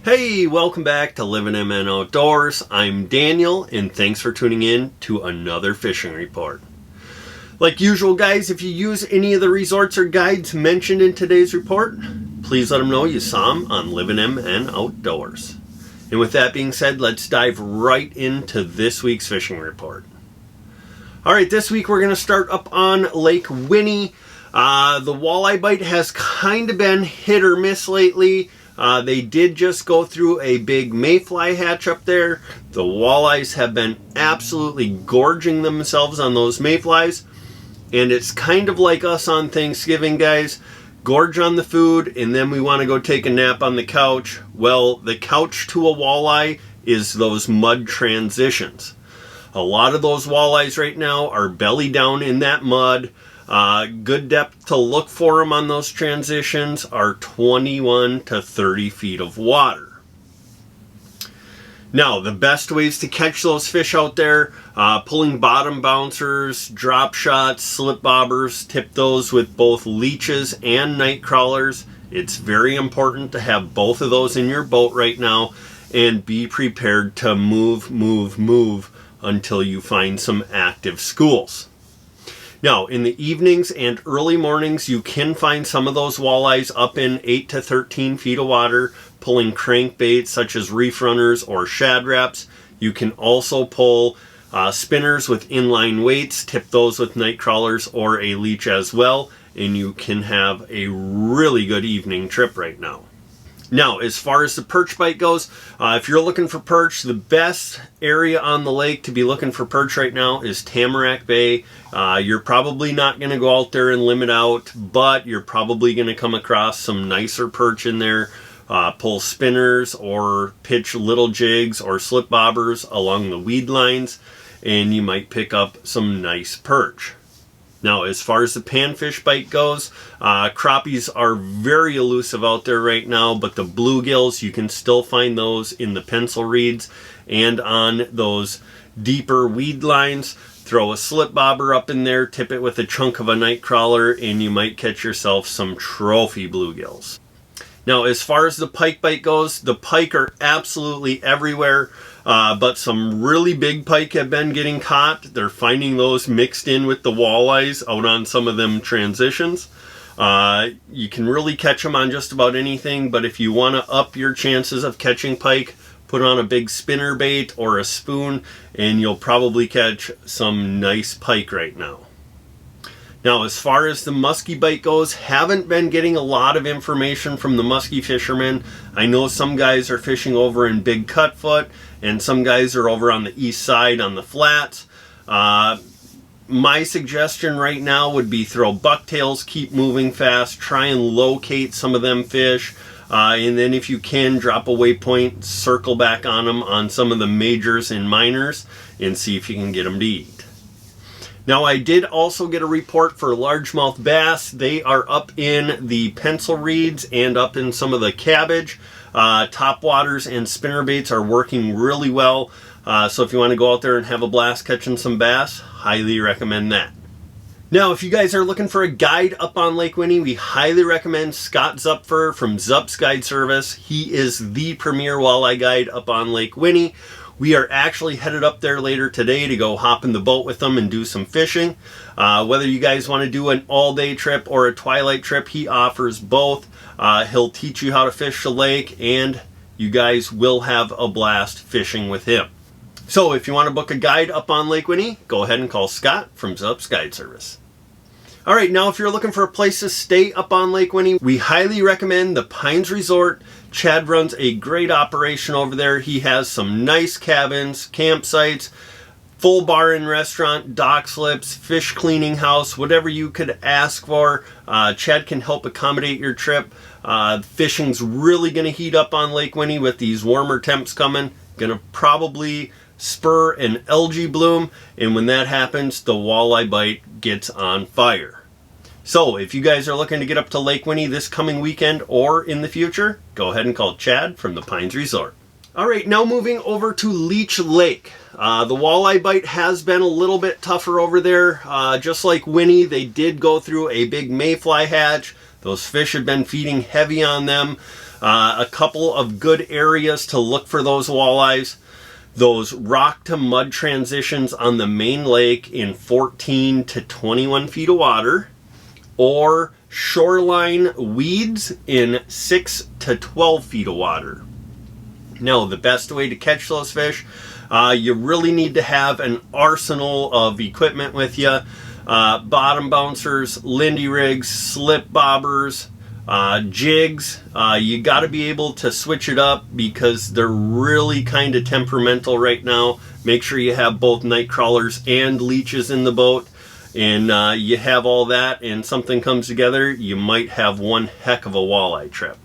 Hey, welcome back to Livin MN Outdoors. I'm Daniel, and thanks for tuning in to another fishing report. Like usual, guys, if you use any of the resorts or guides mentioned in today's report, please let them know you saw them on Livin MN Outdoors. And with that being said, let's dive right into this week's fishing report. Alright, this week we're going to start up on Lake Winnie. The walleye bite has kind of been hit or miss lately. They did just go through a big mayfly hatch up there. The walleyes have been absolutely gorging themselves on those mayflies. And it's kind of like us on Thanksgiving, guys. Gorge on the food, and then we want to go take a nap on the couch. Well, the couch to a walleye is those mud transitions. A lot of those walleyes right now are belly down in that mud. Good depth to look for them on those transitions are 21 to 30 feet of water. Now, the best ways to catch those fish out there, pulling bottom bouncers, drop shots, slip bobbers, tip those with both leeches and night crawlers. It's very important to have both of those in your boat right now and be prepared to move until you find some active schools. Now, in the evenings and early mornings, you can find some of those walleyes up in 8 to 13 feet of water, pulling crankbaits such as reef runners or shad wraps. You can also pull spinners with inline weights, tip those with night crawlers or a leech as well, and you can have a really good evening trip right now. Now, as far as the perch bite goes, if you're looking for perch, the best area on the lake to be looking for perch right now is Tamarack Bay. You're probably not going to go out there and limit out, but you're probably going to come across some nicer perch in there. Pull spinners or pitch little jigs or slip bobbers along the weed lines, and you might pick up some nice perch. Now, as far as the panfish bite goes, crappies are very elusive out there right now, but the bluegills, you can still find those in the pencil reeds and on those deeper weed lines. Throw a slip bobber up in there, tip it with a chunk of a night crawler, and you might catch yourself some trophy bluegills. Now, as far as the pike bite goes, the pike are absolutely everywhere. But some really big pike have been getting caught. They're finding those mixed in with the walleyes out on some of them transitions. You can really catch them on just about anything, but if you want to up your chances of catching pike, put on a big spinner bait or a spoon, and you'll probably catch some nice pike right now. Now, as far as the muskie bite goes, haven't been getting a lot of information from the muskie fishermen. I know some guys are fishing over in Big Cutfoot, and some guys are over on the east side on the flats. My suggestion right now would be throw bucktails, keep moving fast, try and locate some of them fish, and then if you can, drop a waypoint, circle back on them on some of the majors and minors, and see if you can get them to eat. Now, I did also get a report for largemouth bass. They are up in the pencil reeds and up in some of the cabbage. Top waters and spinnerbaits are working really well. So if you want to go out there and have a blast catching some bass, highly recommend that. Now, if you guys are looking for a guide up on Lake Winnie, we highly recommend Scott Zupfer from Zupsguideservice. He is the premier walleye guide up on Lake Winnie. We are actually headed up there later today to go hop in the boat with them and do some fishing. Whether you guys want to do an all-day trip or a twilight trip, he offers both. He'll teach you how to fish the lake, and you guys will have a blast fishing with him. So if you want to book a guide up on Lake Winnie, go ahead and call Scott from Zupsguideservice. All right, now if you're looking for a place to stay up on Lake Winnie, we highly recommend the Pines Resort. Chad runs a great operation over there. He has some nice cabins, campsites, full bar and restaurant, dock slips, fish cleaning house, whatever you could ask for. Chad can help accommodate your trip. Fishing's really going to heat up on Lake Winnie with these warmer temps coming. Going to probably spur an algae bloom, and when that happens, the walleye bite gets on fire. So if you guys are looking to get up to Lake Winnie this coming weekend or in the future, go ahead and call Chad from the Pines Resort. All right, now moving over to Leech Lake. The walleye bite has been a little bit tougher over there. Just like Winnie, they did go through a big mayfly hatch. Those fish have been feeding heavy on them. A couple of good areas to look for those walleyes: those rock to mud transitions on the main lake in 14 to 21 feet of water, or shoreline weeds in 6 to 12 feet of water. Now, the best way to catch those fish, you really need to have an arsenal of equipment with you. Bottom bouncers, lindy rigs, slip bobbers, jigs. You got to be able to switch it up because they're really kind of temperamental right now. Make sure you have both night crawlers and leeches in the boat, and you have all that and something comes together, you might have one heck of a walleye trip.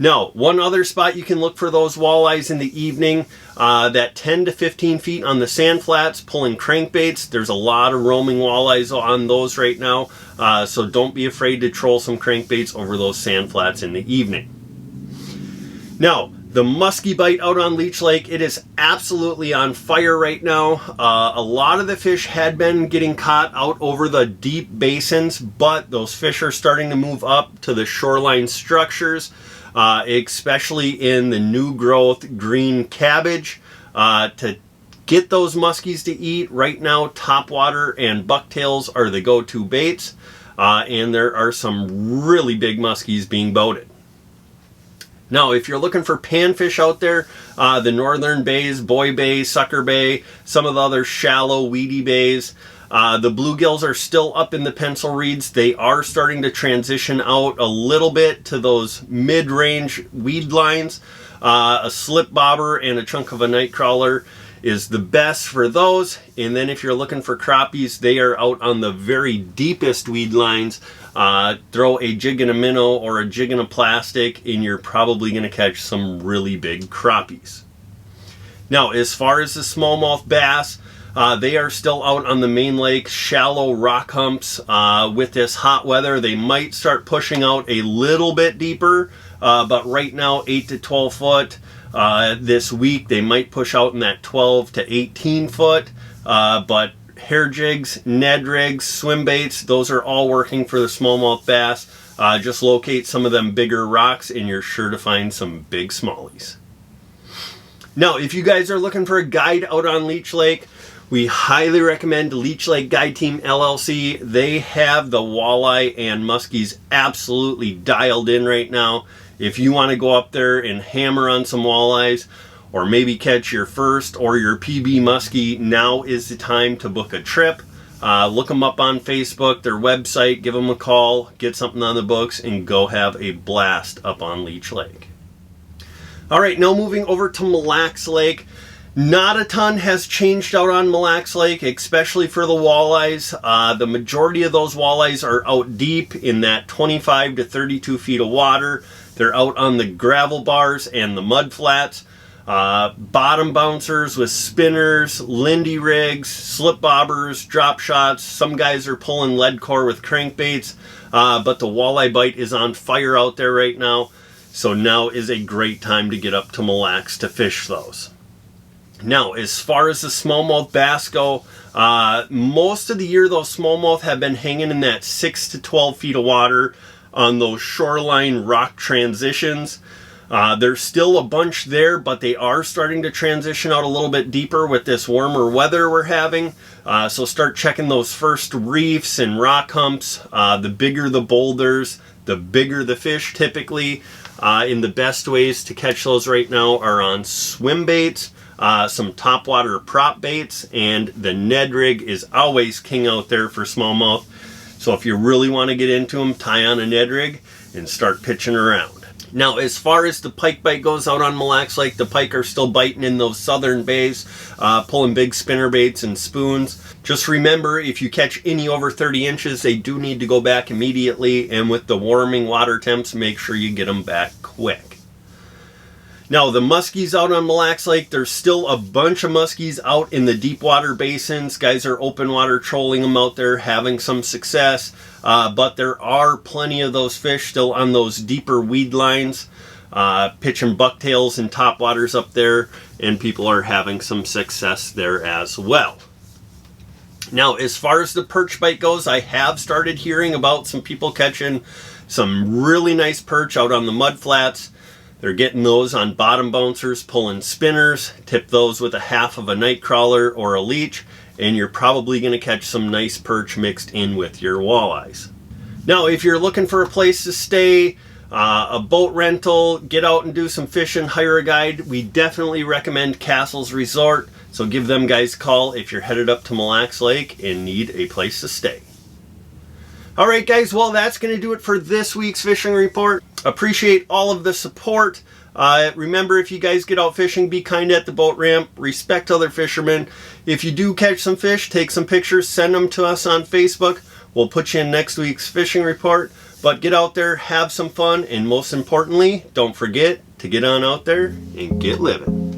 Now, one other spot you can look for those walleyes in the evening, that 10 to 15 feet on the sand flats pulling crankbaits. There's a lot of roaming walleyes on those right now, so don't be afraid to troll some crankbaits over those sand flats in the evening. Now, the muskie bite out on Leech Lake, it is absolutely on fire right now. A lot of the fish had been getting caught out over the deep basins, but those fish are starting to move up to the shoreline structures. Especially in the new growth green cabbage. To get those muskies to eat right now, topwater and bucktails are the go-to baits, and there are some really big muskies being boated. Now, if you're looking for panfish out there, the northern bays, Boy Bay, Sucker Bay, some of the other shallow weedy bays, the bluegills are still up in the pencil reeds. They are starting to transition out a little bit to those mid-range weed lines. A slip bobber and a chunk of a night crawler is the best for those. And then if you're looking for crappies, they are out on the very deepest weed lines. Throw a jig in a minnow or a jig in a plastic and you're probably going to catch some really big crappies. Now, as far as the smallmouth bass, they are still out on the main lake, shallow rock humps. With this hot weather, they might start pushing out a little bit deeper, but right now 8 to 12 foot. This week they might push out in that 12 to 18 foot, but hair jigs, Ned rigs, swim baits, those are all working for the smallmouth bass. Just locate some of them bigger rocks and you're sure to find some big smallies. Now, if you guys are looking for a guide out on Leech Lake, we highly recommend Leech Lake Guide Team LLC. They have the walleye and muskies absolutely dialed in right now. If you want to go up there and hammer on some walleyes, or maybe catch your first or your PB muskie, now is the time to book a trip. Look them up on Facebook, their website, give them a call, get something on the books, and go have a blast up on Leech Lake. All right, now moving over to Mille Lacs Lake. Not a ton has changed out on Mille Lacs Lake, especially for the walleyes. The majority of those walleyes are out deep in that 25 to 32 feet of water. They're out on the gravel bars and the mud flats. Bottom bouncers with spinners, lindy rigs, slip bobbers, drop shots. Some guys are pulling lead core with crankbaits, but the walleye bite is on fire out there right now. So now is a great time to get up to Mille Lacs to fish those. Now, as far as the smallmouth bass go, most of the year those smallmouth have been hanging in that 6 to 12 feet of water on those shoreline rock transitions. There's still a bunch there, but they are starting to transition out a little bit deeper with this warmer weather we're having. So start checking those first reefs and rock humps. The bigger the boulders, the bigger the fish typically. And the best ways to catch those right now are on swim baits, some topwater prop baits, and the Ned rig is always king out there for smallmouth. So if you really want to get into them, tie on a Ned rig and start pitching around. Now, as far as the pike bite goes out on Mille Lacs Lake, the pike are still biting in those southern bays, pulling big spinner baits and spoons. Just remember, if you catch any over 30 inches, they do need to go back immediately, and with the warming water temps, make sure you get them back quick. Now, the muskies out on Mille Lacs Lake, there's still a bunch of muskies out in the deep water basins. Guys are open water trolling them out there, having some success. But there are plenty of those fish still on those deeper weed lines, pitching bucktails and topwaters up there, and people are having some success there as well. Now, as far as the perch bite goes, I have started hearing about some people catching some really nice perch out on the mud flats. They're getting those on bottom bouncers, pulling spinners, tip those with a half of a night crawler or a leech, and you're probably going to catch some nice perch mixed in with your walleyes. Now, if you're looking for a place to stay, a boat rental, get out and do some fishing, hire a guide, we definitely recommend Castles Resort. So give them guys a call if you're headed up to Mille Lacs Lake and need a place to stay. Alright guys, well that's going to do it for this week's fishing report. Appreciate all of the support. Remember, if you guys get out fishing, be kind at the boat ramp, respect other fishermen. If you do catch some fish, take some pictures, send them to us on Facebook. We'll put you in next week's fishing report. But get out there, have some fun, and most importantly, don't forget to get on out there and get living.